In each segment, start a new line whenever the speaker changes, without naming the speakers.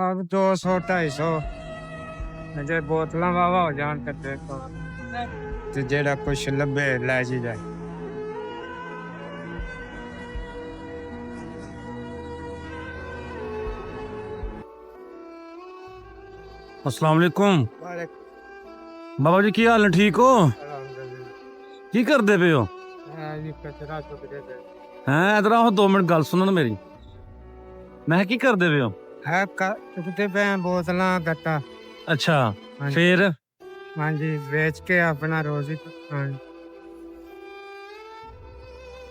अब 200-250 ਜੇ ਬੋਤਲਾਂ ਵਾਵਾ ਹੋ ਜਾਣ ਤੇ ਦੇਖੋ ਤੇ ਜਿਹੜਾ ਕੁਛ ਲੱਭੇ ਲੈ ਜੀ ਜਾਏ।
अस्सलाम वालेकुम बाबा जी, की हाल है? ठीक हो? की करदे पे हो?
ਕਚਰਾ ਚੁੱਕਦੇ ਪਏ
हैं इधर आओ 2 मिनट गल सुनो ना मेरी। मैं की करदे पे हो?
ਹੈ ਚੁੱਕਦੇ ਪਏ ਆ ਬੋਤਲਾਂ ਗੱਟਾ।
अच्छा
हाँ जी।
फिर
ਹਾਂਜੀ ਵੇਚ ਕੇ ਆਪਣਾ ਰੋਜ਼ੀ ਹਾਂਜੀ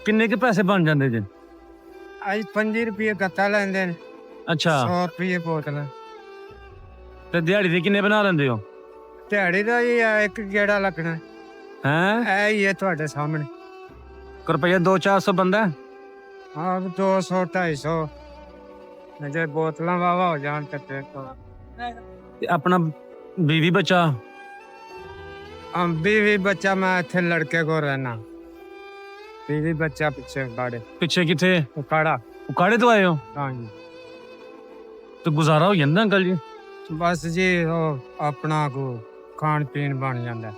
किन्ने के पैसे बन जाते जे?
ਅੱਜ 5 ਰੁਪਏ ਗੱਟਾ ਲੈਂਦੇ ਨੇ
अच्छा
100 ਰੁਪਏ ਬੋਤਲ।
ते दिहाड़ी दे किन्ने बना लेंदे हो?
ਦਿਹਾੜੀ ਦਾ ਹੀ ਆ ਇੱਕ ਗੇੜਾ ਲੱਗਣਾ
हैं
ਇਹ ਹੀ ਹੈ ਤੁਹਾਡੇ ਸਾਹਮਣੇ।
रुपया 200-400 बंदा है?
ਆਪ 200-250 ਜੇ ਬੋਤਲਾਂ ਵਾਵਾ ਹੋ ਜਾਣ ਤੇ ਦੇਖੋ
ते अपना बीवी बच्चा?
बीवी बच्चा मैं इतने लड़के को रहना बीवी बच्चा पीछे गाड़े
पिछे किथे?
उकाड़ा।
उकाड़े तो आए हो?
हाँ जी
तो गुजारा हो जांदा अंकल जी?
बस जी वो अपना को खान पीन बन जाता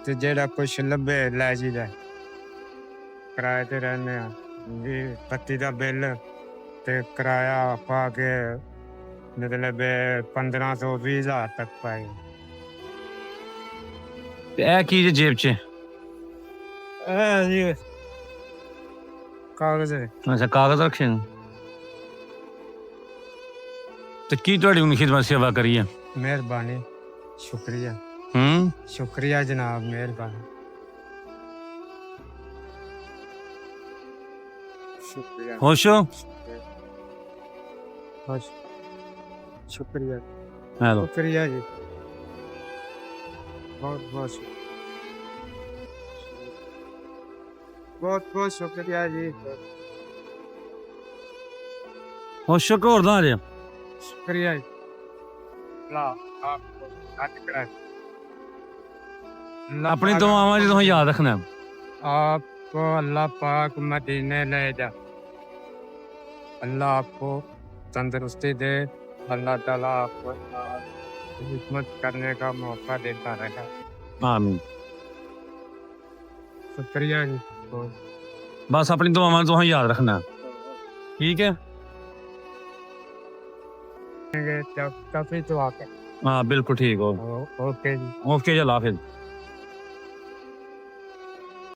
ते जेड़ा कुछ लभे लै जी जाए। किराए ते रहने जी पत्ती दा बिल ते किराया पा के मतलब 1500-20 हज़ार तक पाए।
ते ए की जे जेब च?
जी कागज है।
अच्छा कागज रखे ने। ते की तुहाडी उन खिदमत सेवा करी है?
मेहरबानी शुक्रिया शुक्रिया जनाब मेहरबानी शुक्रिया
खुश हो?
खुश शुक्रिया
हेलो
शुक्रिया जी बहुत बहुत बहुत बहुत शुक्रिया जी
खुश हो कि होर दा जे?
शुक्रिया जी ला आपको हाथ करा
अपनी दुआवां च तुसें याद रखना है।
आपको अल्लाह पाक मदीने ले जा। अल्लाह आपको तंदुरुस्ती दे। अल्लाह ताला आपको खिदमत करने का मौका देता रहेगा।
आमीन।
शुक्रिया जी
बस अपनी दुआवां तुसें याद रखना है। ठीक है?
जब कभी तो आके
हाँ बिल्कुल ठीक हो।
ओके जी
ओके जी, अल्लाह हाफिज।